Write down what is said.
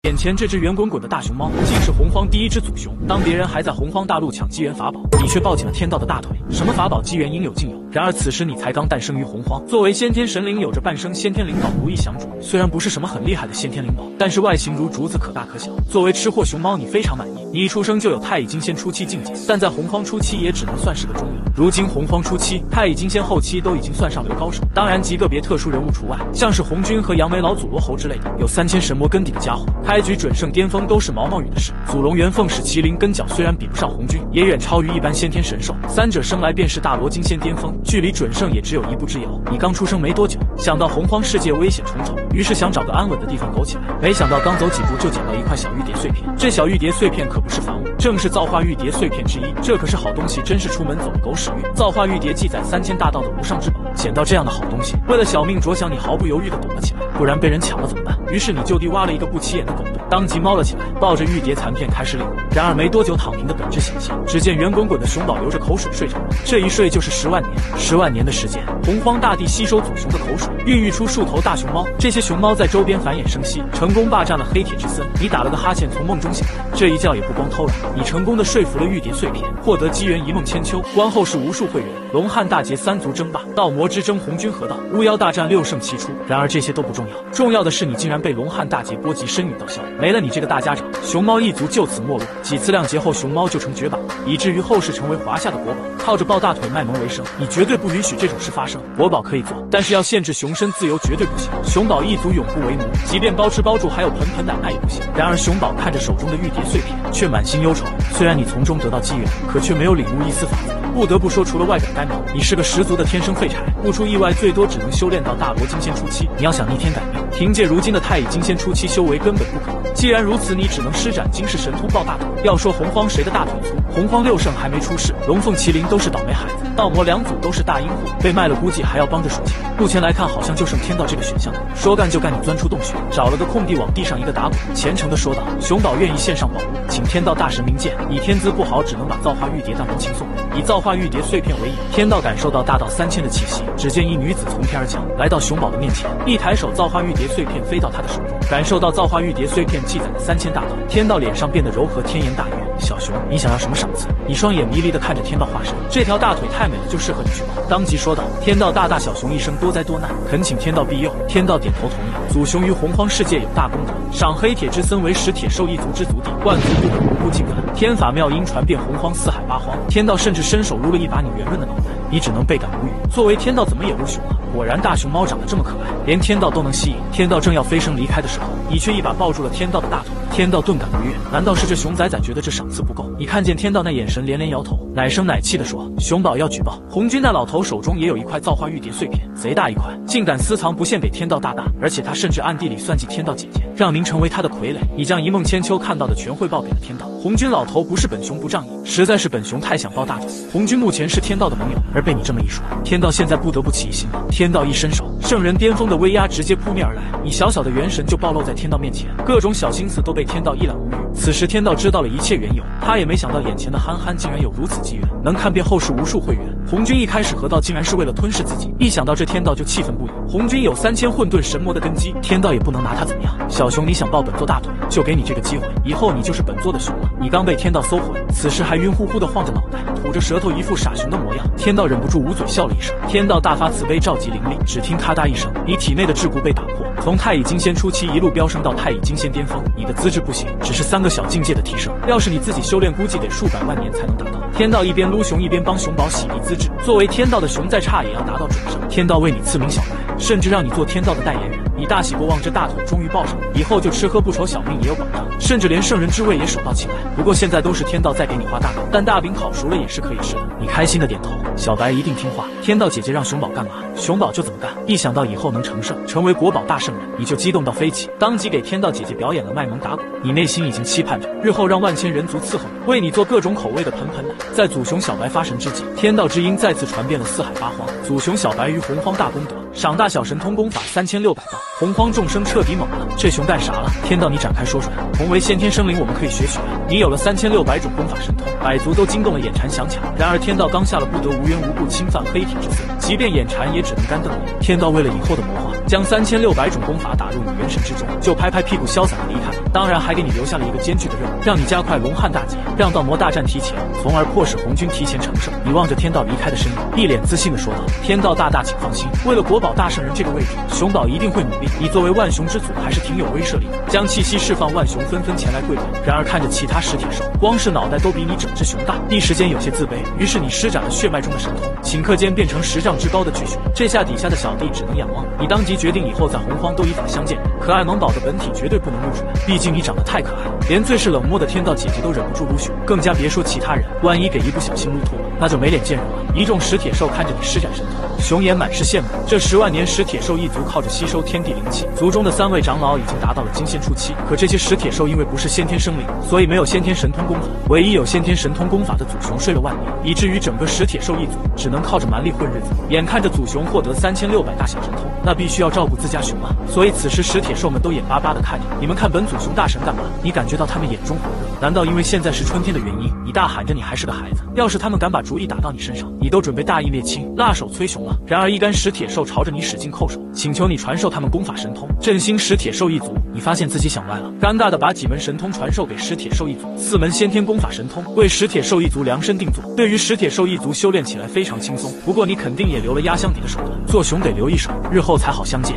眼前这只圆滚滚的大熊猫，竟是洪荒第一只祖熊。当别人还在洪荒大陆抢机缘法宝，你却抱紧了天道的大腿。什么法宝机缘应有尽有。然而此时你才刚诞生于洪荒，作为先天神灵，有着半生先天灵宝如意降主。虽然不是什么很厉害的先天灵宝，但是外形如竹子，可大可小。作为吃货熊猫，你非常满意。你一出生就有太乙金仙初期境界，但在洪荒初期也只能算是个中流。如今洪荒初期、太乙金仙后期都已经算上流高手，当然极个别特殊人物除外，像是红军和杨梅老祖罗侯之类的，有3000神魔根底的家伙，开局准圣巅峰都是毛毛雨的事。祖龙元凤使麒麟跟脚虽然比不上红军，也远超于一般先天神兽，三者生来便是大罗金仙巅峰，距离准圣也只有一步之遥。你刚出生没多久，想到洪荒世界危险重重，于是想找个安稳的地方苟起来，没想到刚走几步就捡到一块小玉蝶碎片。这小玉蝶碎片可不是凡物，正是造化玉蝶碎片之一。这可是好东西，真是出门走狗屎运。造化玉蝶记载3000大道的无上至宝，捡到这样的好东西，为了小命着想，你毫不犹豫地躲了起来，不然被人抢了怎么办？于是你就地挖了一个不起眼的狗洞，当即猫了起来，抱着玉蝶残片开始领悟。然而没多久，躺平的本质显现，只见圆滚滚的熊宝流着口水睡着了。这一睡就是10万年，10万年的时间，洪荒大地吸收祖熊的口水，孕育出数头大熊猫。这些熊猫在周边繁衍生息，成功霸占了黑铁之森。你打了个哈欠，从梦中醒来，这一觉也不光偷懒，你成功的说服了玉蝶碎片，获得机缘一梦千秋。观后世无数会员，龙汉大劫3族争霸，道魔之争红军合道，巫妖大战6胜齐出。然而这些都不重要，重要的是你竟然被龙汉大劫波及身陨道消，没了你这个大家长，熊猫一族就此没落。几次亮劫后，熊猫就成绝版，以至于后世成为华夏的国宝，靠着抱大腿卖萌为生。你绝对不允许这种事发生。国宝可以做，但是要限制熊身自由绝对不行。熊宝一族永不为奴，即便包吃包住还有盆盆奶奶也不行。然而熊宝看着手中的玉蝶碎片，却满心忧愁。虽然你从中得到机缘，可却没有领悟一丝法则。不得不说，除了外表呆萌，你是个十足的天生废柴。不出意外，最多只能修炼到大罗金仙初期。你要想逆天改命，凭借如今的太乙金仙初期修为根本不可能。既然如此，你只能施展惊世神通抱大腿。要说洪荒谁的大腿粗，洪荒6圣还没出世，龙凤麒麟都是倒霉孩子，道魔2祖都是大阴户，被卖了估计还要帮着数钱。目前来看，好像就剩天道这个选项了。说干就干，你钻出洞穴，找了个空地往地上一个打滚，虔诚的说道：“熊宝愿意献上宝物，请天道大神明鉴。”你天资不好，只能把造化玉蝶当人情送人。以造化玉蝶碎片为引，天道感受到大道3000的气息。只见一女子从天而降，来到熊宝的面前，一抬手，造化玉蝶碎片飞到他的手中。感受到造化玉蝶碎片记载的3000大道，天道脸上变得柔和，天颜大悦。小熊，你想要什么赏赐？你双眼迷离地看着天道化身，这条大腿太美了，就适合你去抱。当即说道：“天道大大小熊一生多灾多难，恳请天道庇佑。”天道点头同意。祖熊于洪荒世界有大功德，赏黑铁之森为10铁兽一族之族弟，万族不可无故尽感。天法妙音传遍洪荒四海八荒，天道甚至伸手撸了一把你圆润的脑袋，你只能倍感无语。作为天道，怎么也入熊了？果然大熊猫长得这么可爱，连天道都能吸引。天道正要飞升离开的时候，你却一把抱住了天道的大腿。天道顿感不悦，难道是这熊崽崽觉得这赏赐不够？你看见天道那眼神，连连摇头，奶声奶气地说：“熊宝要举报。”红军那老头手中也有一块造化玉蝶碎片，贼大一块，竟敢私藏不献给天道大大，而且他甚至暗地里算计天道姐姐，让您成为他的傀儡。你将一梦千秋看到的全汇报给了天道。红军老头不是本熊不仗义，实在是本熊太想抱大腿。红军目前是天道的盟友，而被你这么一说，天道现在不得不起疑心了。天道一伸手，圣人巅峰的威压直接扑面而来，你小小的元神就暴露在天道面前，各种小心思都被天道一览无余。此时天道知道了一切缘由，他也没想到眼前的憨憨竟然有如此机缘，能看遍后世无数会员。红军一开始合道竟然是为了吞噬自己，一想到这天道就气愤不已。红军有3000混沌神魔的根基，天道也不能拿他怎么样。小熊，你想抱本座大腿，就给你这个机会，以后你就是本座的熊了。你刚被天道搜魂，此时还晕乎乎的晃着脑袋，吐着舌头，一副傻熊的模样。天道忍不住捂嘴笑了一声。天道大发慈悲，召集灵力，只听咔嗒一声，你体内的桎梏被打破，从太乙金仙初期一路飙升到太乙金仙巅峰。你的资质不行，只是3个小境界的提升，要是你自己修炼，估计得数百万年才能达到。天道一边撸熊，一边帮熊宝洗涤资质。作为天道的熊，再差也要达到准圣。天道为你赐名小白，甚至让你做天道的代言人。你大喜过望，这大腿终于抱上了，以后就吃喝不愁，小命也有保障，甚至连圣人之位也手到擒来。不过现在都是天道在给你画大饼，但大饼烤熟了也是可以吃的。你开心的点头，小白一定听话。天道姐姐让熊宝干嘛，熊宝就怎么干。一想到以后能成圣，成为国宝大圣人，你就激动到飞起，当即给天道姐姐表演了卖萌打滚。你内心已经期盼着日后让万千人族伺候你，为你做各种口味的盆盆奶。在祖熊小白发神之际，天道之音再次传遍了四海八荒。祖熊小白于洪荒大功德，赏大小神通功法3600道。洪荒众生彻底懵了，这熊干啥了？天道，你展开说说呀！同为先天生灵，我们可以学学。你有了3600种功法神通，百族都惊动了眼馋想抢。然而天道刚下了不得无缘无故侵犯黑体之罪，即便眼馋也只能干瞪眼。天道为了以后的谋划，将3600种功法打入你元神之中，就拍拍屁股潇洒的离开。当然还给你留下了一个艰巨的任务，让你加快龙汉大劫，让道魔大战提前，从而迫使红军提前成圣。你望着天道离开的身影，一脸自信地说道：“天道大大，请放心，为了国宝大圣人这个位置，熊宝一定会努力。你作为万雄之祖，还是挺有威慑力的。”将气息释放，万雄纷纷前来跪拜。然而看着其他石铁兽，光是脑袋都比你整只熊大，一时间有些自卑。于是你施展了血脉中的神通，顷刻间变成10丈之高的巨熊。这下底下的小弟只能仰望。你当即决定以后在洪荒都依法相见。可爱萌宝的本体绝对不能露出来，毕竟你长得太可爱了，连最是冷漠的天道姐姐都忍不住撸熊，更加别说其他人。万一给一不小心撸吐了，那就没脸见人了。一众石铁兽看着你施展神通，熊眼满是羡慕。这10万年，石铁兽一族靠着吸收天地灵气，族中的3位长老已经达到了金仙初期。可这些石铁兽因为不是先天生灵，所以没有先天神通功法。唯一有先天神通功法的祖熊睡了万年，以至于整个石铁兽一族只能靠着蛮力混日子。眼看着祖熊获得3600大小神通，那必须要照顾自家熊啊！所以此时石铁兽们都眼巴巴地看着你们，看本祖熊大神干嘛？你感觉到他们眼中火热？难道因为现在是春天的原因？你大喊着你还是个孩子，要是他们敢把主意打到你身上，你都准备大义灭亲、辣手摧熊了。然而一干石铁兽朝着你使劲叩首，请求你传授他们功法神通，振兴石铁兽一族。你发现自己想歪了，尴尬的把几门神通传授给石铁兽一族，4门先天功法神通为石铁兽一族量身定做。对于石铁兽一族修炼起来非常轻松，不过你肯定也留了压箱底的手段，做熊得留一手，日后才好相见。